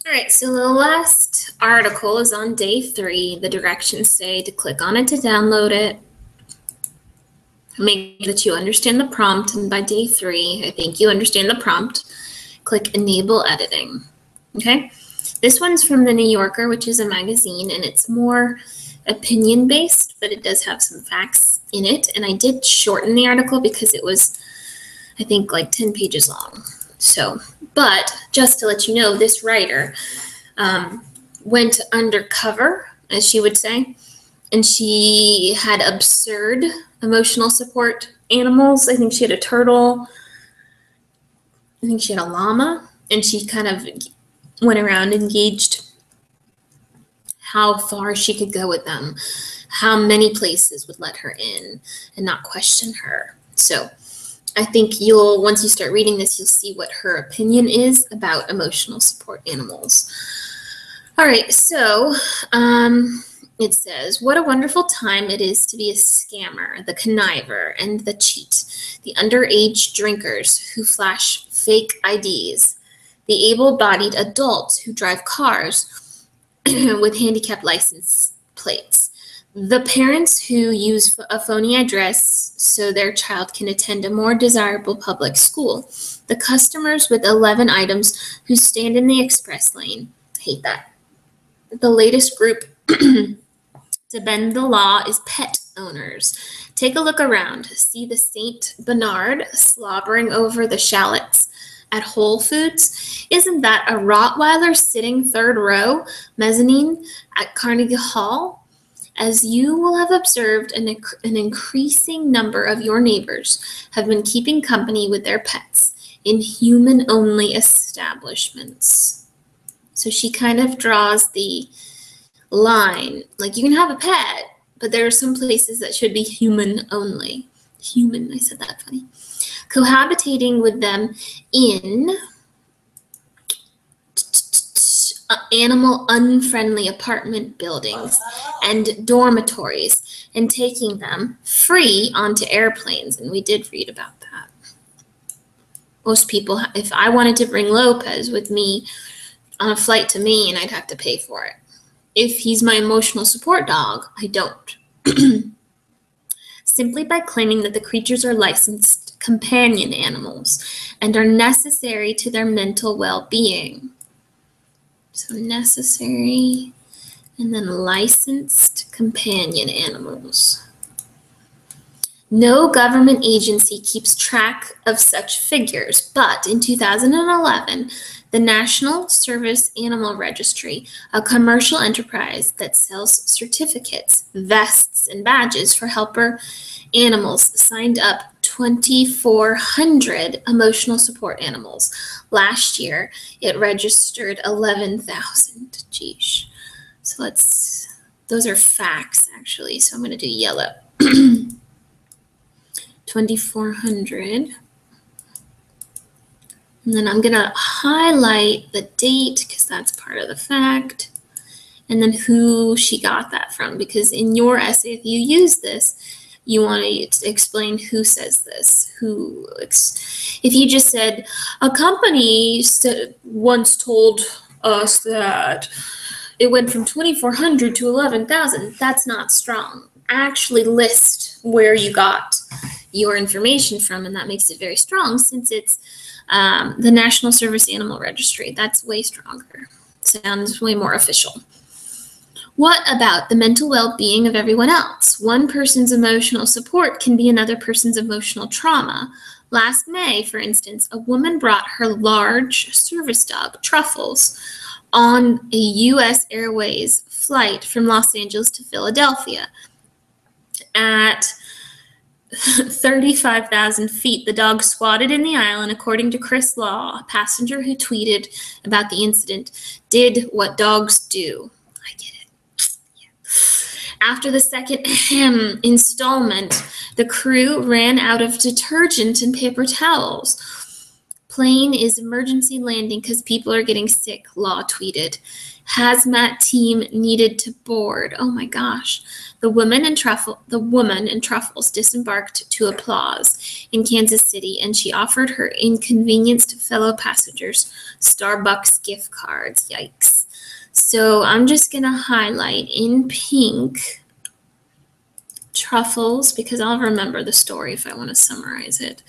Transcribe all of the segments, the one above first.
All right, so the last article is on day 3. The directions say to click on it to download it. Make sure that you understand the prompt, and by day 3, I think you understand the prompt. Click Enable Editing. Okay? This one's from The New Yorker, which is a magazine, and it's more opinion-based, but it does have some facts in it. And I did shorten the article because it was, I think, like 10 pages long. So, but just to let you know, this writer went undercover, as she would say, and she had absurd emotional support animals. I think she had a turtle. I think she had a llama, and she kind of went around and gauged how far she could go with them, how many places would let her in and not question her. So I think once you start reading this, you'll see what her opinion is about emotional support animals. All right, so it says, what a wonderful time it is to be a scammer, the conniver, and the cheat, the underage drinkers who flash fake IDs, the able-bodied adults who drive cars with handicapped license plates, the parents who use a phony address so their child can attend a more desirable public school, the customers with 11 items who stand in the express lane. Hate that. The latest group to bend the law is pet owners. Take a look around. See the Saint Bernard slobbering over the shallots at Whole Foods? Isn't that a Rottweiler sitting third row mezzanine at Carnegie Hall? As you will have observed, an increasing number of your neighbors have been keeping company with their pets in human-only establishments. So she kind of draws the line, like you can have a pet, but there are some places that should be human only. Human, I said that funny. Cohabitating with them in animal unfriendly apartment buildings and dormitories, and taking them free onto airplanes. And we did read about that. Most people, if I wanted to bring Lopez with me on a flight to Maine, I'd have to pay for it. If he's my emotional support dog, I don't. Simply by claiming that the creatures are licensed companion animals and are necessary to their mental well-being. So necessary, and then licensed companion animals. No government agency keeps track of such figures, but in 2011, the National Service Animal Registry, a commercial enterprise that sells certificates, vests, and badges for helper animals, signed up 2,400 emotional support animals. Last year, it registered 11,000. Geesh. So those are facts, actually. So I'm going to do yellow. 2,400. And then I'm going to highlight the date because that's part of the fact. And then who she got that from, because in your essay, if you use this, you want to explain who says this. If you just said, a company once told us that it went from 2,400 to 11,000, that's not strong. Actually list where you got your information from, and that makes it very strong since it's the National Service Animal Registry. That's way stronger. Sounds way more official. What about the mental well-being of everyone else? One person's emotional support can be another person's emotional trauma. Last May, for instance, a woman brought her large service dog, Truffles, on a U.S. Airways flight from Los Angeles to Philadelphia. At 35,000 feet, the dog squatted in the aisle, and according to Chris Law, a passenger who tweeted about the incident, did what dogs do. I get it. After the second installment, the crew ran out of detergent and paper towels. Plane is emergency landing because people are getting sick, Law tweeted. Hazmat team needed to board. Oh my gosh. The woman in Truffles disembarked to applause in Kansas City, and she offered her inconvenienced fellow passengers Starbucks gift cards. Yikes. So I'm just going to highlight in pink Truffles because I'll remember the story if I want to summarize it.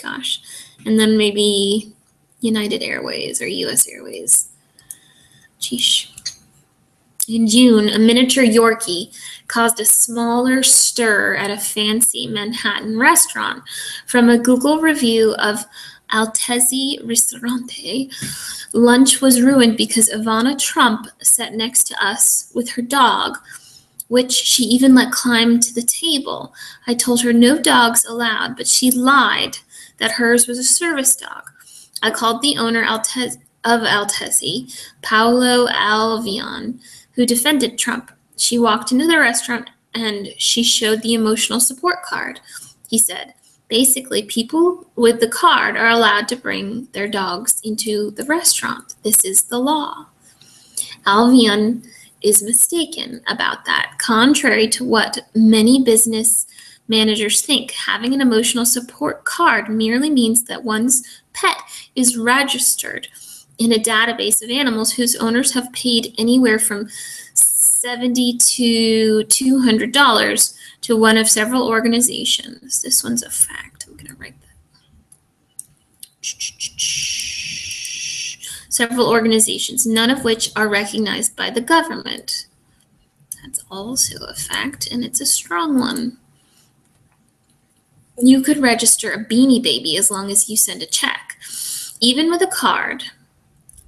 Gosh. And then maybe United Airways or US Airways. Sheesh. In June, a miniature Yorkie caused a smaller stir at a fancy Manhattan restaurant. From a Google review of Altezzi Ristorante, lunch was ruined because Ivana Trump sat next to us with her dog, which she even let climb to the table. I told her no dogs allowed, but she lied that hers was a service dog. I called the owner of Altezzi, Paolo Alvian, who defended Trump. She walked into the restaurant and she showed the emotional support card. He said, basically, people with the card are allowed to bring their dogs into the restaurant. This is the law. Alvian is mistaken about that. Contrary to what many business managers think, having an emotional support card merely means that one's pet is registered in a database of animals whose owners have paid anywhere from $70 to $200 to one of several organizations. This one's a fact. I'm going to write that. Several organizations, none of which are recognized by the government. That's also a fact, and it's a strong one. You could register a Beanie Baby as long as you send a check. Even with a card,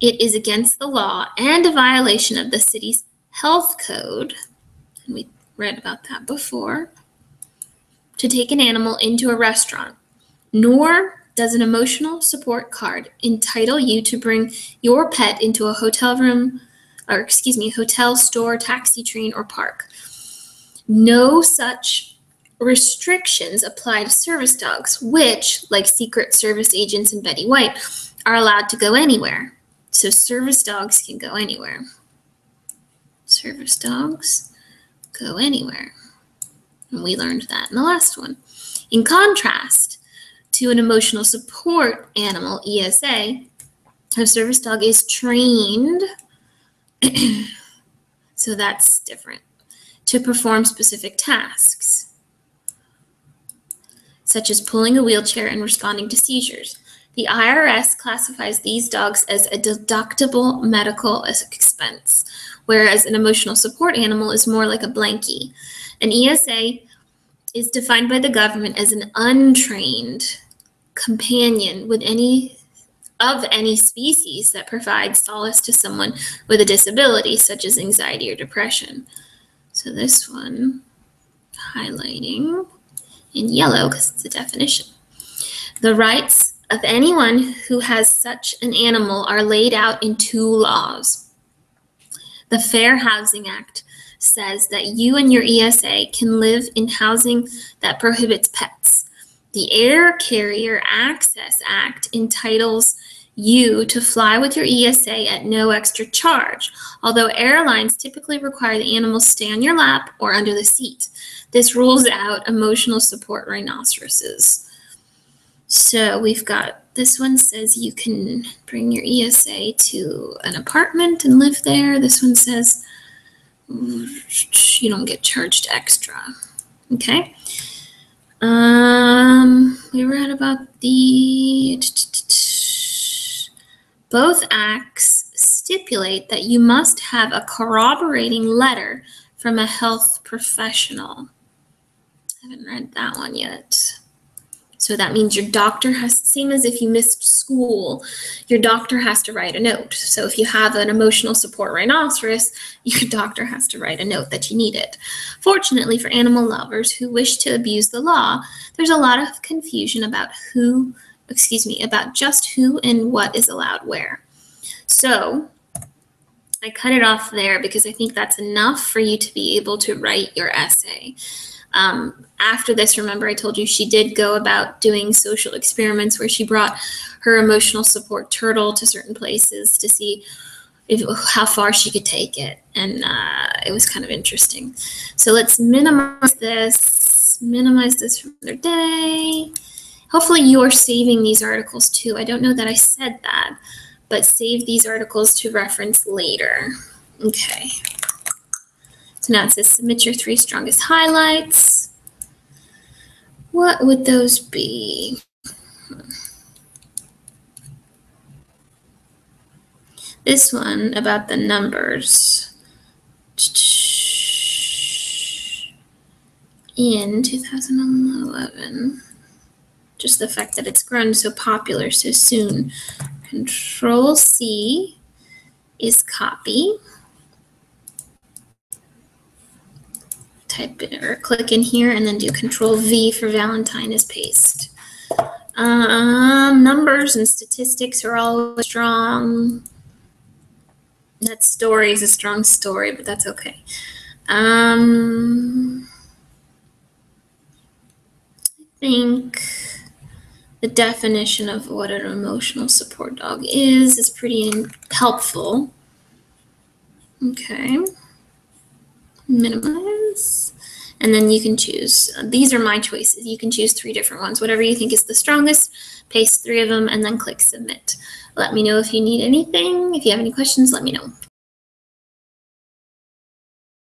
it is against the law and a violation of the city's health code, and we read about that before, to take an animal into a restaurant, nor does an emotional support card entitle you to bring your pet into a hotel room, hotel, store, taxi, train, or park. No such restrictions apply to service dogs, which, like Secret Service agents and Betty White, are allowed to go anywhere. So service dogs can go anywhere. Service dogs go anywhere. And we learned that in the last one. In contrast to an emotional support animal, ESA, a service dog is trained, so that's different, to perform specific tasks, such as pulling a wheelchair and responding to seizures. The IRS classifies these dogs as a deductible medical expense, whereas an emotional support animal is more like a blankie. An ESA is defined by the government as an untrained companion with any species that provides solace to someone with a disability, such as anxiety or depression. So this one, highlighting in yellow because it's a definition. The rights of anyone who has such an animal are laid out in two laws. The Fair Housing Act says that you and your ESA can live in housing that prohibits pets. The Air Carrier Access Act entitles you to fly with your ESA at no extra charge, although airlines typically require the animals stay on your lap or under the seat. This rules out emotional support rhinoceroses. So we've got, this one says you can bring your ESA to an apartment and live there. This one says you don't get charged extra. Okay. We read about the, both acts stipulate that you must have a corroborating letter from a health professional. I haven't read that one yet. So that means your doctor has, same as if you missed school, your doctor has to write a note. So if you have an emotional support rhinoceros, your doctor has to write a note that you need it. Fortunately for animal lovers who wish to abuse the law, there's a lot of confusion about about just who and what is allowed where. So I cut it off there because I think that's enough for you to be able to write your essay. After this, remember I told you she did go about doing social experiments where she brought her emotional support turtle to certain places to see how far she could take it. And it was kind of interesting. So let's minimize this from another day. Hopefully you're saving these articles too. I don't know that I said that, but save these articles to reference later. Okay. So now it says submit your 3 strongest highlights. What would those be? This one about the numbers. In 2011, just the fact that it's grown so popular so soon. Control C is copy. Type it or click in here and then do Control V for Valentine is paste. Numbers and statistics are always strong. That story is a strong story, but that's okay. I think the definition of what an emotional support dog is pretty helpful. Okay. Minimize. And then you can choose. These are my choices. You can choose 3 different ones. Whatever you think is the strongest, paste 3 of them, and then click submit. Let me know if you need anything. If you have any questions, let me know.